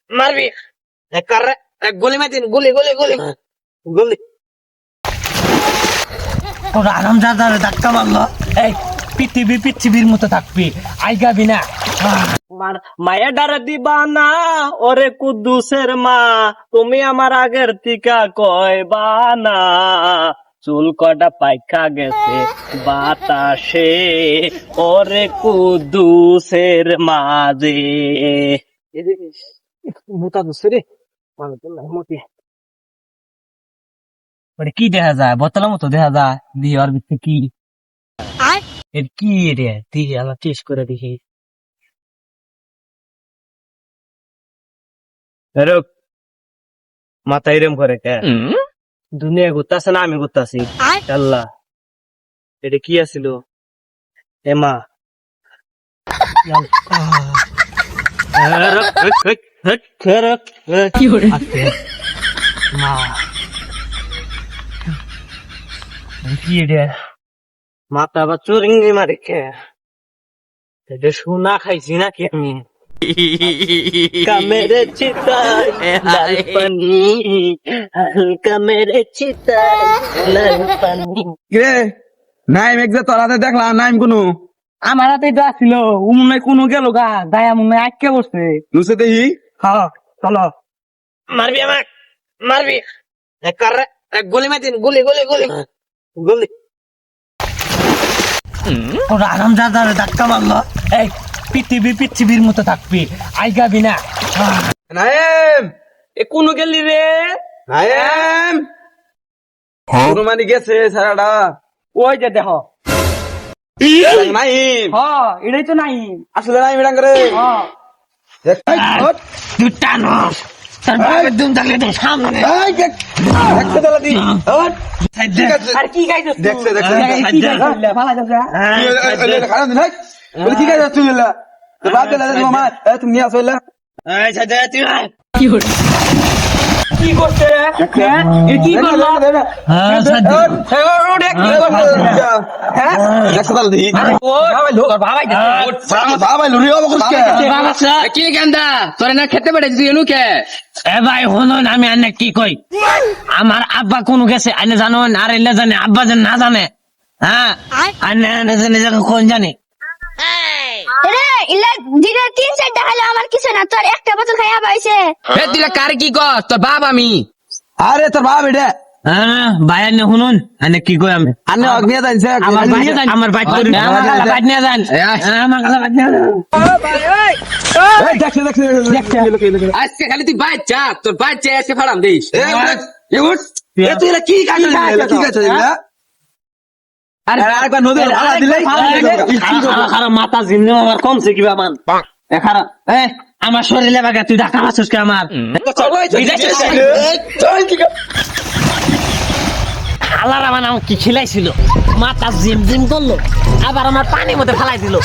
মারবি এক কার এক গুলি মার দিন গুলি গুলি গুলি গুলি ওরা আরাম দাদারে ধাক্কা মারলো। এই পৃথিবীর মতো থাকবি, আইগাবি না। মায়া ডারে দিবা না ওরে কুদ্দুসের মা, তুমি আমার আগের টিকা কয়বা না, চুল কটা পাইকা গেছে বাতাসে ওরে কুদ্দুসের মাঝে। মোটা দুসে রে মতি ওরে কি দেখা যায়, বোতলের মতো দেখা যায়, দিয়ে ওর ভিতরে কি এর কি রে, দিয়ে আলা টেস্ট করে দেখি। মাথা এরম করে কে? দুনিয়া ঘুরতাছে না আমি ঘুরতাছি? আল্লাহ, এটা কি আছিল? এমা কি করে মা কি রে? মাথা আবার চুরিঙ্গি মারে কে? এটা সোনা খাইছি নাকি আমি? মেরে চিতায় লাল পানি, হালকা মেরে চিতায় লাল পানি। রে নাইম এক যে তোর হাতে দেখলাম নাইম কোনো আমার হাতে তো আসছিল, ও মনে হয় কোনো গেল গা, গায়া মনে হয় আটকে বসছে। নুসে দেখি হ্যাঁ চলো। মারবি আমাক মারবি এক কার এক গুলি মার দিন গুলি গুলি গুলি গুলি ওরা আরাম দাদারে ধাক্কা মারলো। এই পৃথিবীর মতো থাকবি, আইগাবি না। নাইম এ কোন গেলি রে? নাইম কোনো মানে গেছে সারাটা ওই যে দেখো, নাইম হ্যাঁ এটাই তো নাই। আসলে নাইম এটা করে হ্যাঁ তুই টানোস, তার বাপের দুম থাকলে তো সামনে। দেখছে তালা দি ঠিক আছে আর কি গাইছ দেখছে দেখছে কি গাইছ ভালো গাছ। খারাপ দিন বলে ঠিক আছে তুই এলা তো বাদ দিলা মামা তুমি নিয়ে আসো এলা এই সাজা তুই কি হল, কি করছে রে? এ কি করলো? হ্যাঁ দেখছে তালা দি বাবা লুরি ও বকসকে কি গান্দা তোরে না খেতে পারে তুই এনু কে এ ভাই শুনুন, আমি আনে কি কই, আমার আব্বা কোন গেছে আনে জানো আর এলে জানে, আব্বা যেন না জানে। হ্যাঁ আনে জানে কোন জানে। রে ইলা দিনে 3-4 টাকা হলো আমার কিছু না, তোর একটা বোতল খাইয়া পাইছে। হে দিলা কার কি কর তোর বাপ আমি আরে তোর বাবা এটা হ্যাঁ ভাই আনে শুনুন, আনে কি কই আমি আনে অগ্নিয়া দাইছে আমার বাইক করে আমার গালা বাইক নিয়ে যান, আমার গালা বাইক নিয়ে যান। এই দেখছে দেখছে আজকে খালি তুই বাচ্চা তোর বাচ্চা এসে ফাড়াম দিস এ উঠ এ তুই এলা কি কাজ কি কাজ এলা আরে আরেকবার নদী ফালা দিলে খারাপ মাথা জিন্নে আমার কমছে কিবা মান খারাপ। আমার শরীরে বাগা তুই ধাক্কা মারছিস কে আমার? আল্লাহ আমার নাম কি খিলাইছিল, মাথা জিম জিম করলো, আবার আমার পানির মধ্যে ফালাই দিল।